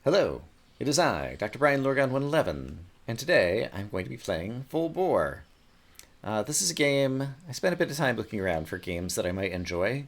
Hello, it is I, Dr. Brian Lorgon 111, and today I'm going to be playing Full Bore. This is a game, I spent a bit of time looking around for games that I might enjoy,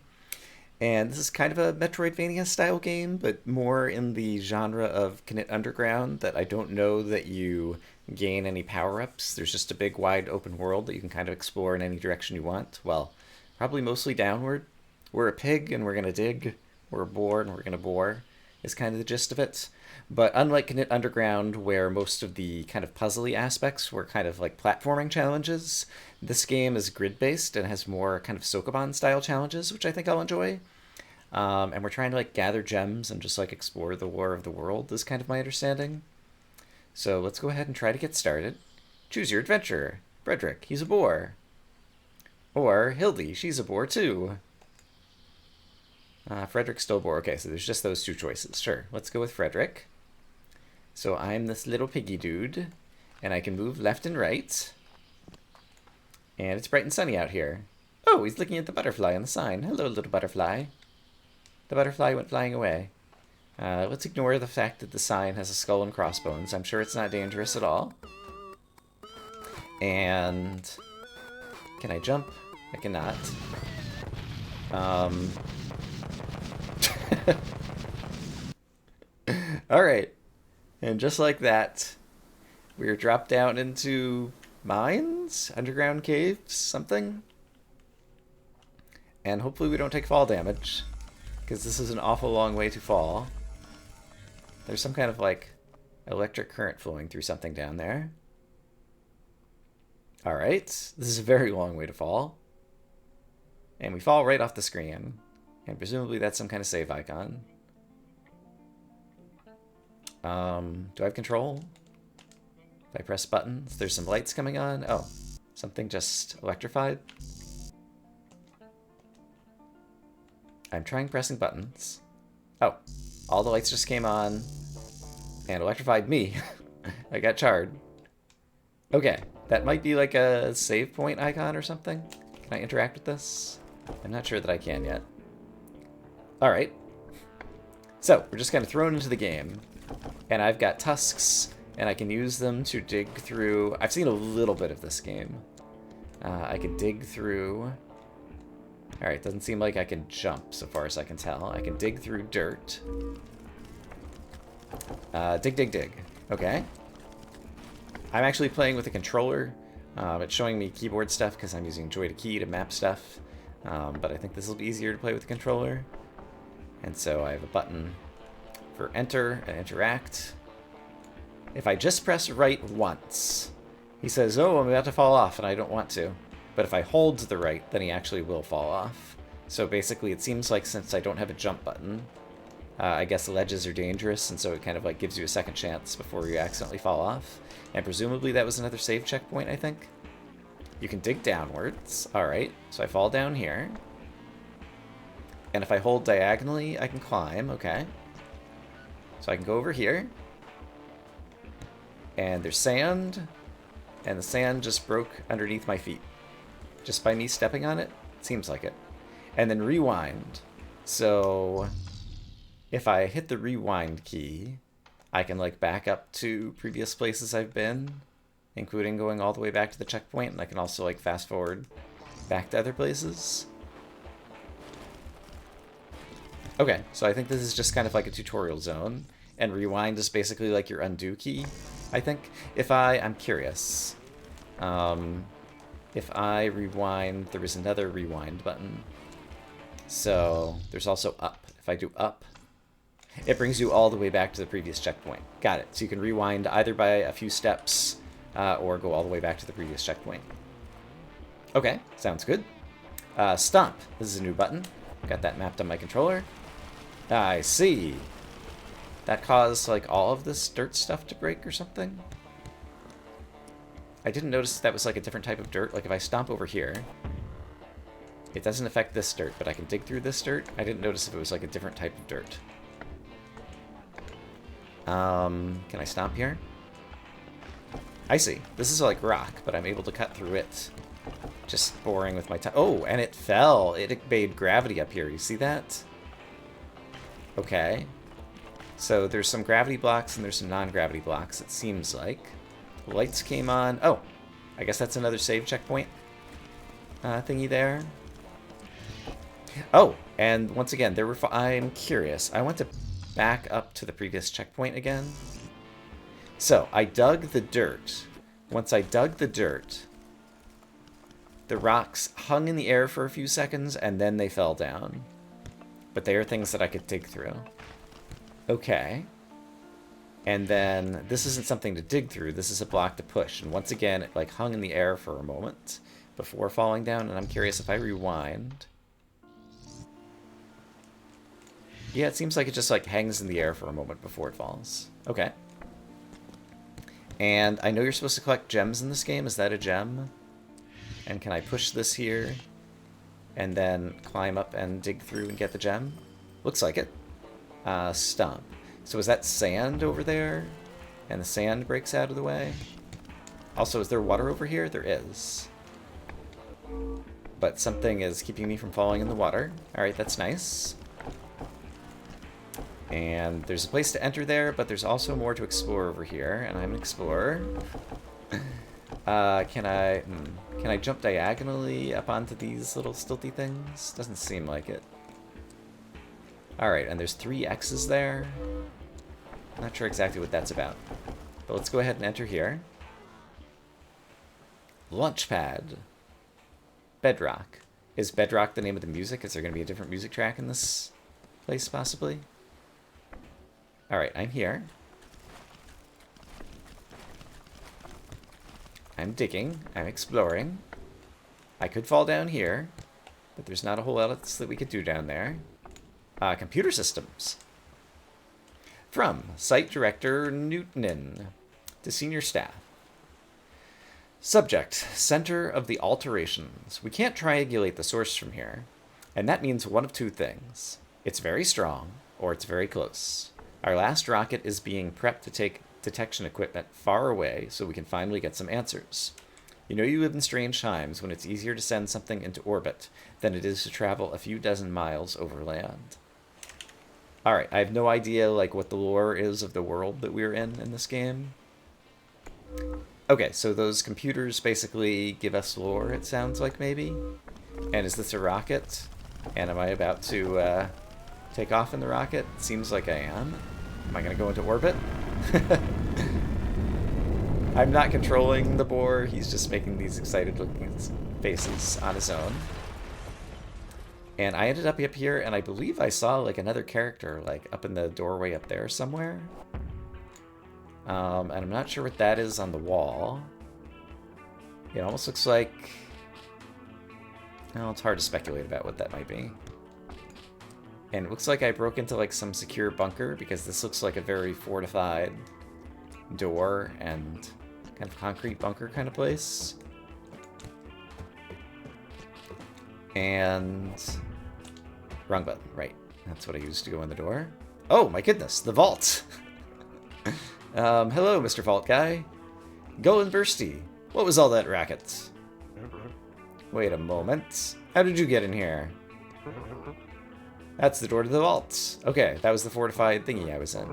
and this is kind of a Metroidvania style game, but more in the genre of Knit Underground, that I don't know that you gain any power-ups. There's just a big wide open world that you can kind of explore in any direction you want. Well, probably mostly downward. We're a pig and we're going to dig. We're a boar and we're going to bore, is kind of the gist of it. But unlike Knit Underground, where most of the kind of puzzly aspects were kind of like platforming challenges, this game is grid-based and has more kind of Sokoban-style challenges, which I think I'll enjoy. And we're trying to like gather gems and just like explore the War of the World, is kind of my understanding. So let's go ahead and try to get started. Choose your adventurer. Frederick, he's a boar. Or Hildy, she's a boar too. Frederick's still a boar. Okay, so there's just those two choices. Sure, let's go with Frederick. So I'm this little piggy dude, and I can move left and right. And it's bright and sunny out here. Oh, he's looking at the butterfly on the sign. Hello, little butterfly. The butterfly went flying away. Let's ignore the fact that the sign has a skull and crossbones. I'm sure it's not dangerous at all. And can I jump? I cannot. Alright. And just like that, we're dropped down into mines? Underground caves? Something? And hopefully we don't take fall damage, because this is an awful long way to fall. There's some kind of, like, electric current flowing through something down there. Alright. This is a very long way to fall. And we fall right off the screen. And presumably that's some kind of save icon. Do I have control? If I press buttons, there's some lights coming on. Oh, something just electrified. I'm trying pressing buttons. Oh, all the lights just came on and electrified me. I got charred. Okay, that might be like a save point icon or something. Can I interact with this? I'm not sure that I can yet. Alright. So, we're just kind of thrown into the game. And I've got tusks, and I can use them to dig through... I've seen a little bit of this game. I can dig through... Alright, doesn't seem like I can jump so far as I can tell. I can dig through dirt. Dig, dig, dig. Okay. I'm actually playing with a controller. It's showing me keyboard stuff because I'm using Joy to Key to map stuff. But I think this will be easier to play with the controller. And so I have a button for enter and interact. If I just press right once, he says, oh, I'm about to fall off, and I don't want to. But if I hold to the right, then he actually will fall off. So basically, it seems like since I don't have a jump button, I guess ledges are dangerous, and so it kind of like gives you a second chance before you accidentally fall off. And presumably that was another save checkpoint, I think. You can dig downwards. Alright, so I fall down here. And if I hold diagonally, I can climb, okay. So I can go over here. And there's sand. And the sand just broke underneath my feet. Just by me stepping on it? Seems like it. And then rewind. So if I hit the rewind key, I can like back up to previous places I've been, including going all the way back to the checkpoint, and I can also like fast forward back to other places. Okay, so I think this is just kind of like a tutorial zone, and rewind is basically like your undo key, I think. I'm curious. If I rewind, there is another rewind button. So there's also up. If I do up, it brings you all the way back to the previous checkpoint. Got it. So you can rewind either by a few steps or go all the way back to the previous checkpoint. Okay, sounds good. Stomp. This is a new button. Got that mapped on my controller. I see. That caused like all of this dirt stuff to break or something. I didn't notice that was like a different type of dirt. Like if I stomp over here, it doesn't affect this dirt, but I can dig through this dirt. I didn't notice if it was like a different type of dirt. Can I stomp here? I see. This is like rock, but I'm able to cut through it. Just boring with my tongue. Oh, and it fell. It made gravity up here. You see that? Okay. So there's some gravity blocks and there's some non-gravity blocks, it seems like. The lights came on. Oh, I guess that's another save checkpoint thingy there. Oh, and once again, I'm curious. I want to back up to the previous checkpoint again. So I dug the dirt. Once I dug the dirt, the rocks hung in the air for a few seconds and then they fell down. But they are things that I could dig through. Okay. And then this isn't something to dig through. This is a block to push. And once again, it like hung in the air for a moment before falling down. And I'm curious if I rewind. Yeah, it seems like it just like hangs in the air for a moment before it falls. Okay. And I know you're supposed to collect gems in this game. Is that a gem? And can I push this here? And then climb up and dig through and get the gem? Looks like it. Stump. So is that sand over there? And the sand breaks out of the way? Also, is there water over here? There is. But something is keeping me from falling in the water. Alright, that's nice. And there's a place to enter there, but there's also more to explore over here, and I'm an explorer. Can I jump diagonally up onto these little stilty things? Doesn't seem like it. Alright, and there's 3 X's there. Not sure exactly what that's about. But let's go ahead and enter here. Launchpad. Bedrock. Is Bedrock the name of the music? Is there going to be a different music track in this place, possibly? Alright, I'm here. I'm digging. I'm exploring. I could fall down here, but there's not a whole lot else that we could do down there. Computer systems. From Site Director Newtonin to Senior Staff. Subject, Center of the Alterations. We can't triangulate the source from here, and that means one of 2 things. It's very strong, or it's very close. Our last rocket is being prepped to take detection equipment far away so we can finally get some answers. You know you live in strange times when it's easier to send something into orbit than it is to travel a few dozen miles over land. Alright, I have no idea like what the lore is of the world that we're in this game. Okay, so those computers basically give us lore, it sounds like, maybe? And is this a rocket? And am I about to take off in the rocket? It seems like I am. Am I going to go into orbit? I'm not controlling the boar, he's just making these excited looking faces on his own. And I ended up here, and I believe I saw like another character like up in the doorway up there somewhere. And I'm not sure what that is on the wall. It almost looks like... Well, it's hard to speculate about what that might be. And it looks like I broke into like some secure bunker because this looks like a very fortified door and kind of concrete bunker kind of place. And wrong button, right. That's what I used to go in the door. Oh my goodness, the vault. Hello, Mr. Vault Guy. Golden Bursty, what was all that racket? Wait a moment. How did you get in here? That's the door to the vault. Okay, that was the fortified thingy I was in.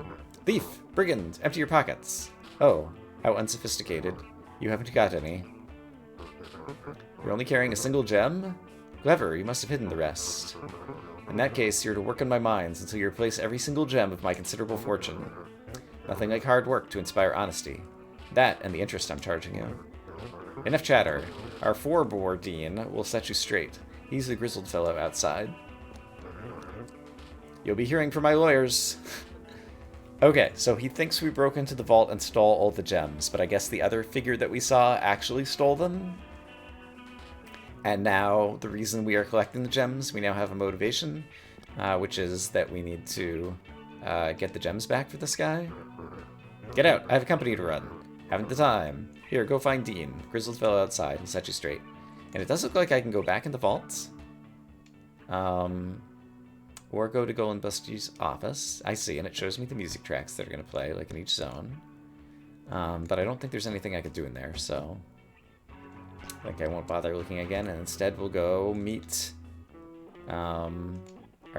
Thief! Brigand! Empty your pockets! Oh, how unsophisticated. You haven't got any. You're only carrying a single gem? Clever, you must have hidden the rest. In that case, you're to work on my mines until you replace every single gem of my considerable fortune. Nothing like hard work to inspire honesty. That and the interest I'm charging you. Enough chatter. Our 4-bore dean will set you straight. He's the grizzled fellow outside. You'll be hearing from my lawyers. Okay, so he thinks we broke into the vault and stole all the gems, but I guess the other figure that we saw actually stole them. And now the reason we are collecting the gems, we now have a motivation, which is that we need to get the gems back for this guy. Get out, I have a company to run. Haven't the time. Here, go find Dean. Grizzled fellow outside, he'll set you straight. And it does look like I can go back in the vault. Or go to Golden Busty's office. I see, and it shows me the music tracks that are going to play, like in each zone. But I don't think there's anything I could do in there, so... I think I won't bother looking again, and instead we'll go meet... Are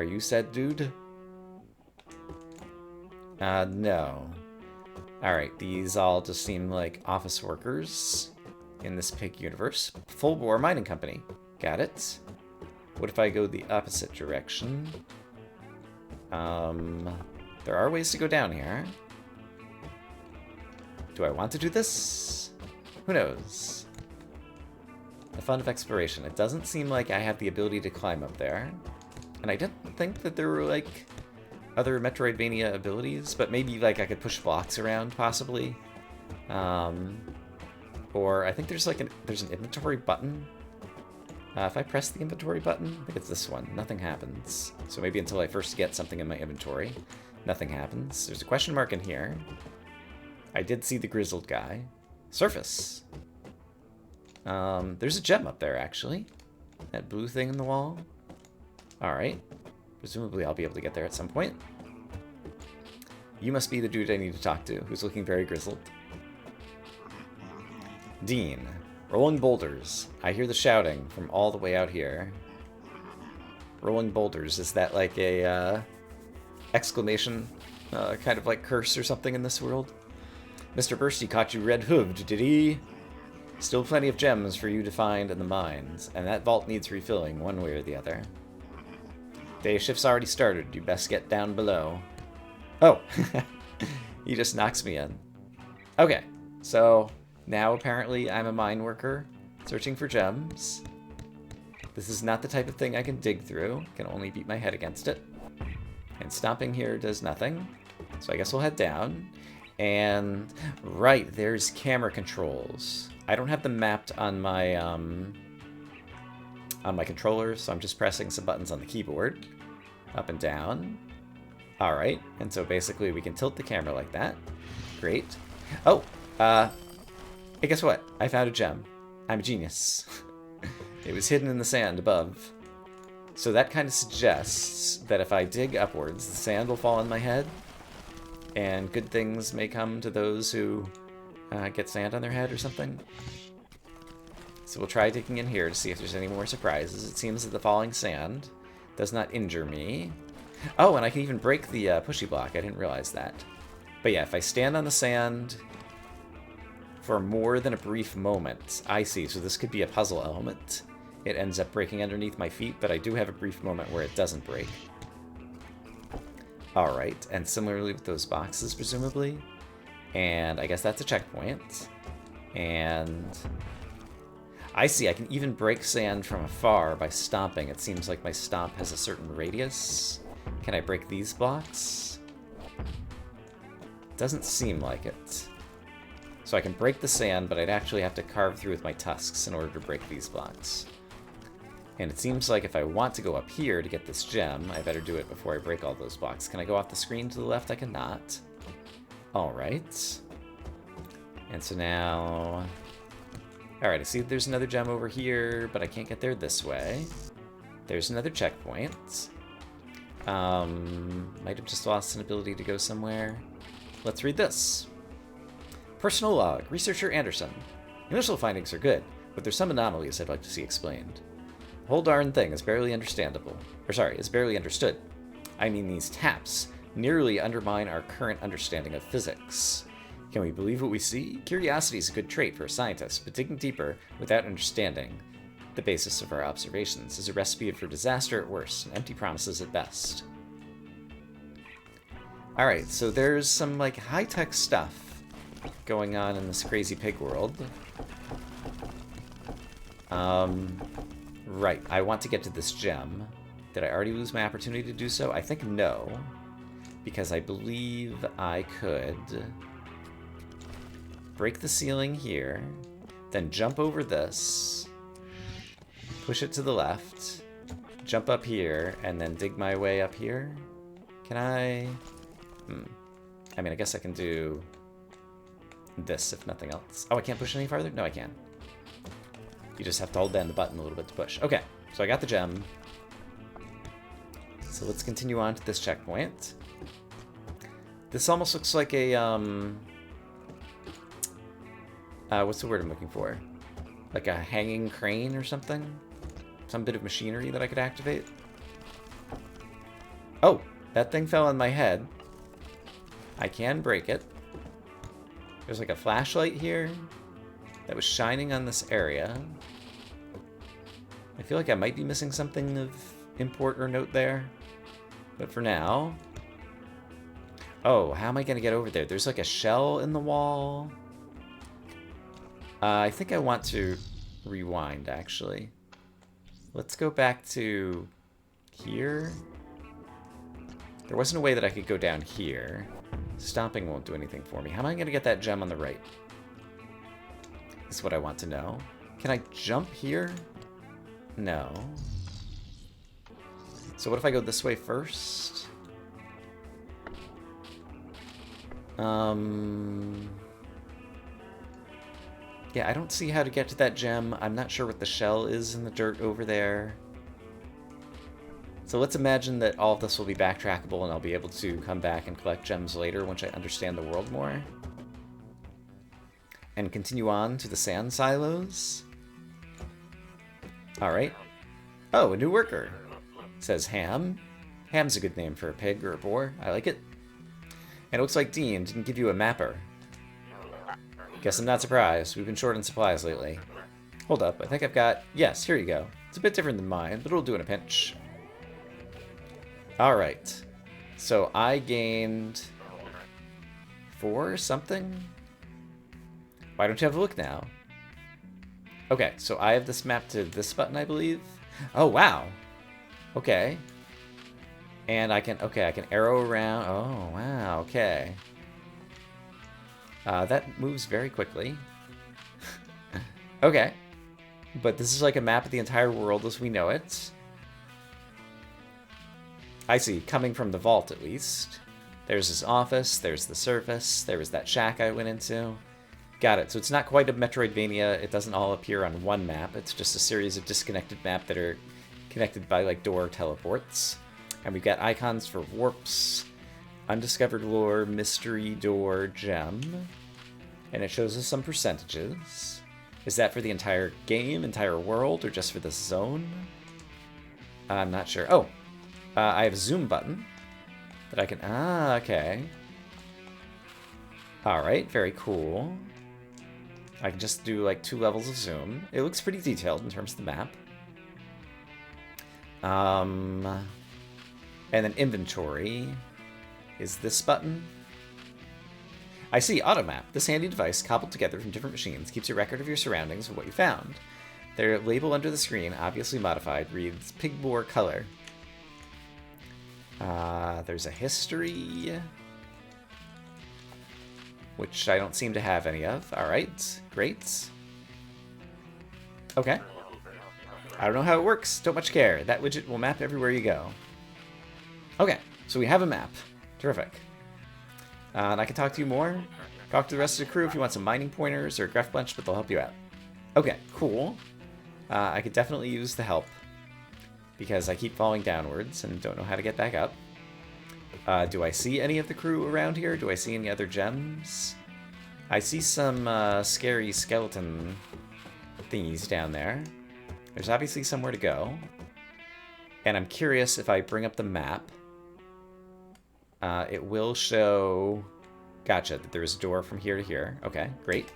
you said dude? No. Alright, these all just seem like office workers in this pig universe. Full bore mining company. Got it. What if I go the opposite direction? There are ways to go down here. Do I want to do this? Who knows? The fun of exploration. It doesn't seem like I have the ability to climb up there. And I didn't think that there were, like, other Metroidvania abilities, but maybe, like, I could push blocks around, possibly. Or I think there's, like, there's an inventory button. If I press the inventory button, I think it's this one. Nothing happens. So maybe until I first get something in my inventory, nothing happens. There's a question mark in here. I did see the grizzled guy. Surface. There's a gem up there, actually. That blue thing in the wall. Alright. Presumably I'll be able to get there at some point. You must be the dude I need to talk to, who's looking very grizzled. Dean. Rolling boulders. I hear the shouting from all the way out here. Rolling boulders. Is that like a exclamation, kind of like curse or something in this world? Mr. Bursty caught you red-hooved, did he? Still plenty of gems for you to find in the mines, and that vault needs refilling one way or the other. Day shift's already started. You best get down below. Oh! He just knocks me in. Okay, so now apparently I'm a mine worker searching for gems. This is not the type of thing I can dig through. I can only beat my head against it. And stomping here does nothing. So I guess we'll head down. And right, there's camera controls. I don't have them mapped on my controller, so I'm just pressing some buttons on the keyboard. Up and down. Alright, and so basically we can tilt the camera like that. Great. Oh, hey, guess what? I found a gem. I'm a genius. It was hidden in the sand above. So that kind of suggests that if I dig upwards, the sand will fall on my head, and good things may come to those who get sand on their head or something. So we'll try digging in here to see if there's any more surprises. It seems that the falling sand does not injure me. Oh, and I can even break the pushy block. I didn't realize that. But yeah, if I stand on the sand for more than a brief moment, I see. So this could be a puzzle element. It ends up breaking underneath my feet, but I do have a brief moment where it doesn't break. Alright, and similarly with those boxes, presumably. And I guess that's a checkpoint. And I see, I can even break sand from afar by stomping. It seems like my stomp has a certain radius. Can I break these blocks? Doesn't seem like it. So I can break the sand, but I'd actually have to carve through with my tusks in order to break these blocks. And it seems like if I want to go up here to get this gem, I better do it before I break all those blocks. Can I go off the screen to the left? I cannot. Alright. And so now... Alright, I see that there's another gem over here, but I can't get there this way. There's another checkpoint. Might have just lost an ability to go somewhere. Let's read this. Personal log, Researcher Anderson. Initial findings are good, but there's some anomalies I'd like to see explained. The whole darn thing is barely understandable. Or sorry, is barely understood. I mean, these taps nearly undermine our current understanding of physics. Can we believe what we see? Curiosity is a good trait for a scientist, but digging deeper without understanding the basis of our observations is a recipe for disaster at worst and empty promises at best. Alright, so there's some like high-tech stuff going on in this crazy pig world. Right, I want to get to this gem. Did I already lose my opportunity to do so? I think no, because I believe I could break the ceiling here, then jump over this, push it to the left, jump up here, and then dig my way up here. Can I? I mean, I guess I can do this if nothing else. Oh, I can't push any farther? No, I can. You just have to hold down the button a little bit to push. Okay, so I got the gem. So let's continue on to this checkpoint. This almost looks like a, what's the word I'm looking for? Like a hanging crane or something? Some bit of machinery that I could activate? Oh, that thing fell on my head. I can break it. There's like a flashlight here that was shining on this area. I feel like I might be missing something of import or note there. But for now... Oh, how am I going to get over there? There's like a shell in the wall. I think I want to rewind, actually. Let's go back to here. There wasn't a way that I could go down here. Stomping won't do anything for me. How am I going to get that gem on the right? Is what I want to know. Can I jump here? No. So what if I go this way first? Yeah, I don't see how to get to that gem. I'm not sure what the shell is in the dirt over there. So let's imagine that all of this will be backtrackable and I'll be able to come back and collect gems later once I understand the world more. And continue on to the sand silos. Alright. Oh, a new worker. Says Ham. Ham's a good name for a pig or a boar. I like it. And it looks like Dean didn't give you a mapper. Guess I'm not surprised. We've been short on supplies lately. Hold up, I think I've got... Yes, here you go. It's a bit different than mine, but it'll do in a pinch. Alright. So I gained... 4 something? Why don't you have a look now? Okay, so I have this mapped to this button, I believe. Oh, wow. Okay. And I can... Okay, I can arrow around. Oh, wow, okay. That moves very quickly. Okay. But this is like a map of the entire world as we know it. I see, coming from the vault at least. There's his office, there's the surface, there was that shack I went into. Got it, so it's not quite a Metroidvania, it doesn't all appear on one map, it's just a series of disconnected maps that are connected by like door teleports. And we've got icons for warps, undiscovered lore, mystery door, gem. And it shows us some percentages. Is that for the entire game, entire world, or just for this zone? I'm not sure. Oh, I have a zoom button that I can... Ah, okay. Alright, very cool. I can just do like 2 levels of zoom. It looks pretty detailed in terms of the map. And then inventory is this button. I see, automap. This handy device, cobbled together from different machines, keeps a record of your surroundings and what you found. Their label under the screen, obviously modified, reads pig boar color. There's a history, which I don't seem to have any of. Alright, great. Okay. I don't know how it works, don't much care. That widget will map everywhere you go. Okay, so we have a map. Terrific. And I can talk to you more. Talk to the rest of the crew if you want some mining pointers or a graph bunch, but they'll help you out. Okay, cool. I could definitely use the help because I keep falling downwards and don't know how to get back up. Do I see any of the crew around here? Do I see any other gems? I see some scary skeleton thingies down there. There's obviously somewhere to go. And I'm curious if I bring up the map. It will show... Gotcha, that there's a door from here to here. Okay, great.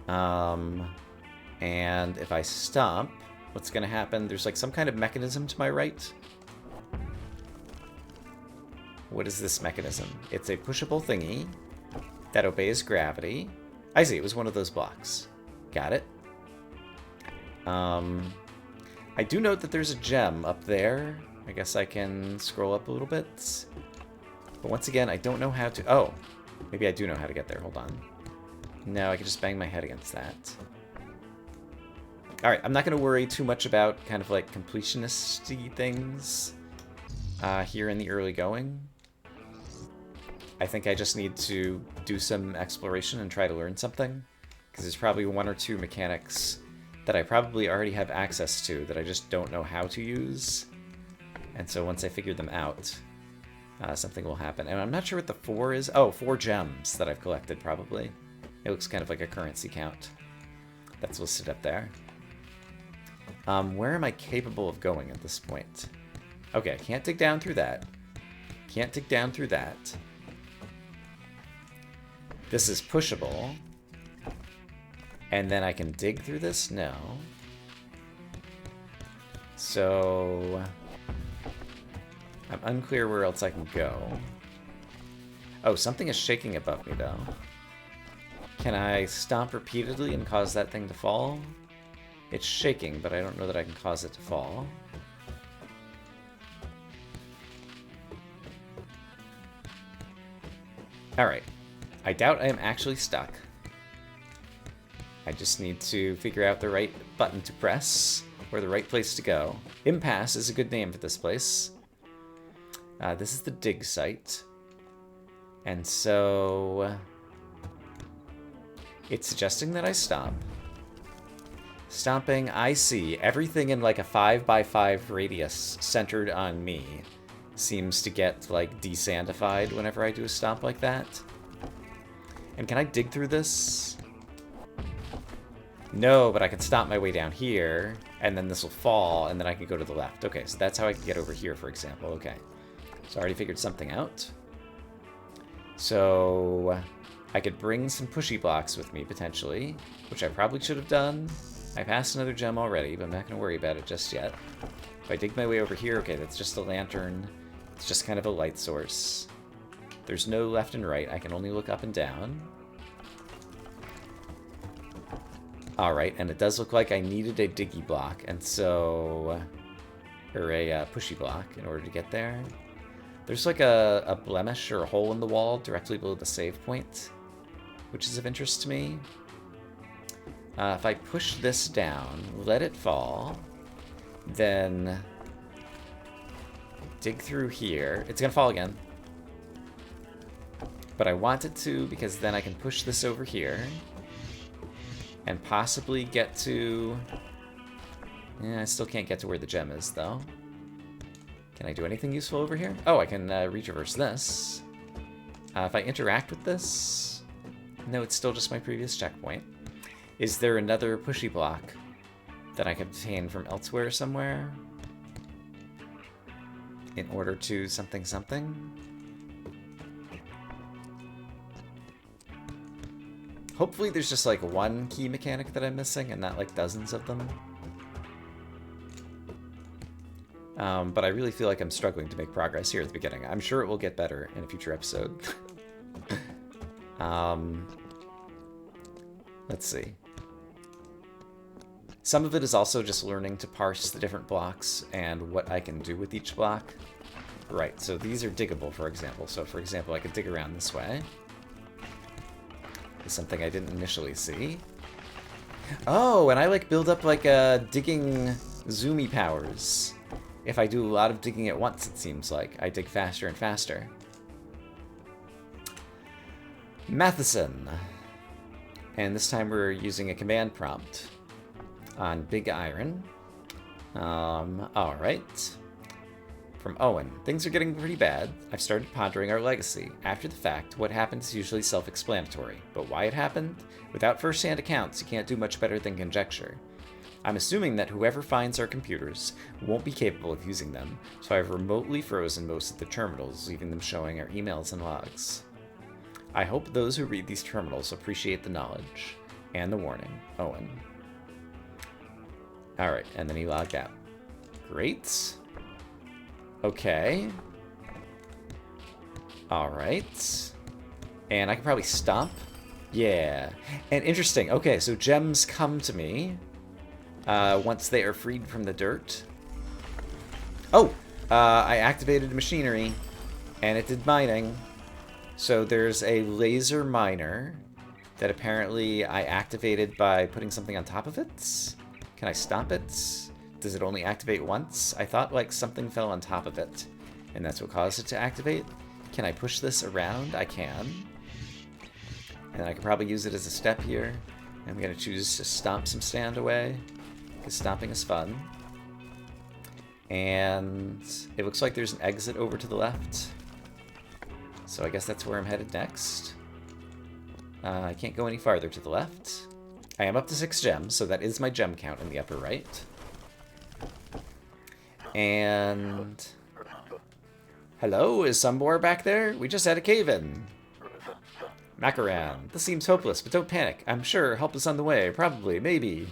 And if I stomp, what's going to happen? There's like some kind of mechanism to my right. What is this mechanism? It's a pushable thingy that obeys gravity. I see, it was one of those blocks. Got it. I do note that there's a gem up there. I guess I can scroll up a little bit. But once again, I don't know how to... Oh, maybe I do know how to get there. Hold on. No, I can just bang my head against that. Alright, I'm not going to worry too much about kind of like completionist-y things here in the early going. I think I just need to do some exploration and try to learn something. Because there's probably 1 or 2 mechanics that I probably already have access to that I just don't know how to use. And so once I figure them out, something will happen. And I'm not sure what the 4 is. Oh, 4 gems that I've collected, probably. It looks kind of like a currency count that's listed up there. Where am I capable of going at this point? Okay, can't dig down through that. Can't dig down through that. This is pushable. And then I can dig through this? No. So... I'm unclear where else I can go. Oh, something is shaking above me, though. Can I stomp repeatedly and cause that thing to fall? It's shaking, but I don't know that I can cause it to fall. Alright. I doubt I am actually stuck. I just need to figure out the right button to press, or the right place to go. Impasse is a good name for this place. This is the dig site. And so... it's suggesting that I stomp. Stomping, I see. Everything in like a 5x5 radius centered on me seems to get like desandified whenever I do a stomp like that. And can I dig through this? No, but I can stomp my way down here, and then this will fall, and then I can go to the left. Okay, so that's how I can get over here, for example. Okay. So I already figured something out. So I could bring some pushy blocks with me, potentially, which I probably should have done. I passed another gem already, but I'm not going to worry about it just yet. If I dig my way over here, okay, that's just a lantern. It's just kind of a light source. There's no left and right. I can only look up and down. Alright, and it does look like I needed a diggy block, and so... or a pushy block in order to get there. There's like a blemish or a hole in the wall directly below the save point, which is of interest to me. If I push this down, let it fall, then dig through here. It's gonna fall again. But I want it to, because then I can push this over here and possibly get to... yeah, I still can't get to where the gem is, though. Can I do anything useful over here? Oh, I can retraverse this. If I interact with this... no, it's still just my previous checkpoint. Is there another pushy block that I can obtain from elsewhere somewhere? In order to something something? Hopefully there's just like one key mechanic that I'm missing and not like dozens of them. But I really feel like I'm struggling to make progress here at the beginning. I'm sure it will get better in a future episode. Let's see. Some of it is also just learning to parse the different blocks and what I can do with each block. Right, so these are diggable, for example. So, for example, I could dig around this way. Is something I didn't initially see. Oh, and I like build up like digging zoomy powers. If I do a lot of digging at once, it seems like. I dig faster and faster. Matheson. And this time we're using a command prompt on Big Iron. Alright. From Owen. Things are getting pretty bad. I've started pondering our legacy. After the fact, what happened is usually self-explanatory. But why it happened? Without first-hand accounts, you can't do much better than conjecture. I'm assuming that whoever finds our computers won't be capable of using them, so I've remotely frozen most of the terminals, leaving them showing our emails and logs. I hope those who read these terminals appreciate the knowledge and the warning. Owen. Alright, and then he logged out. Great. Okay. Alright. And I can probably stomp. Yeah. And interesting. Okay, so gems come to me once they are freed from the dirt. Oh! I activated machinery, and it did mining. So there's a laser miner that apparently I activated by putting something on top of it. Can I stomp it? Does it only activate once? I thought like something fell on top of it, and that's what caused it to activate. Can I push this around? I can. And I could probably use it as a step here. I'm going to choose to stomp some stand away, because stomping is fun. And it looks like there's an exit over to the left. So I guess that's where I'm headed next. I can't go any farther to the left. I am up to 6 gems, so that is my gem count in the upper right. And... hello, is some boar back there? We just had a cave-in. Macaran, this seems hopeless, but don't panic. I'm sure help is on the way. Probably, maybe.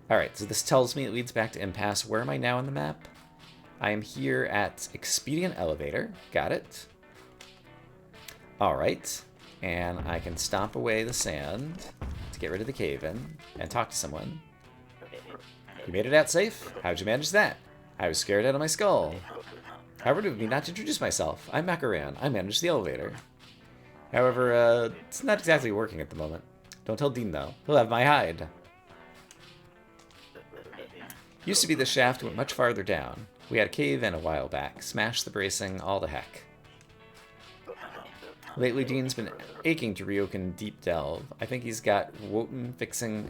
Alright, so this tells me it leads back to Impasse. Where am I now on the map? I am here at Expedient Elevator. Got it. Alright. And I can stomp away the sand to get rid of the cave-in and talk to someone. You made it out safe? How'd you manage that? I was scared out of my skull. How rude of me not to introduce myself. I'm Macaran. I manage the elevator. However, it's not exactly working at the moment. Don't tell Dean, though. He'll have my hide. Used to be the shaft went much farther down. We had a cave-in a while back. Smashed the bracing, all the heck. Lately, Dean's been aching to reopen Deep Delve. I think he's got Wotan fixing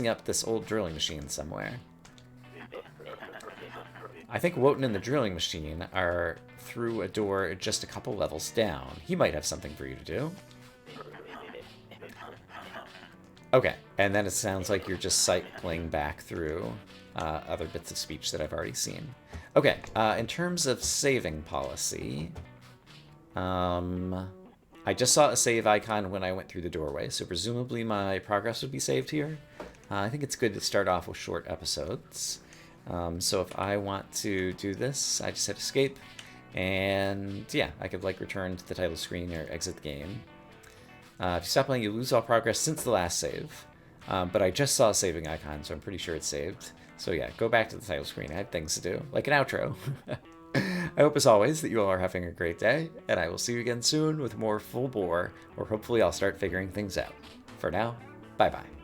up this old drilling machine somewhere. I think Wotan and the drilling machine are through a door just a couple levels down. He might have something for you to do. Okay, and then it sounds like you're just cycling back through other bits of speech that I've already seen. Okay, in terms of saving policy, I just saw a save icon when I went through the doorway, so presumably my progress would be saved here. I think it's good to start off with short episodes. So if I want to do this, I just hit escape, and yeah, I could like return to the title screen or exit the game. If you stop playing, you lose all progress since the last save. But I just saw a saving icon, so I'm pretty sure it's saved. So yeah, go back to the title screen. I had things to do, like an outro. I hope, as always, that you all are having a great day, and I will see you again soon with more Full Bore, or hopefully I'll start figuring things out. For now, bye-bye.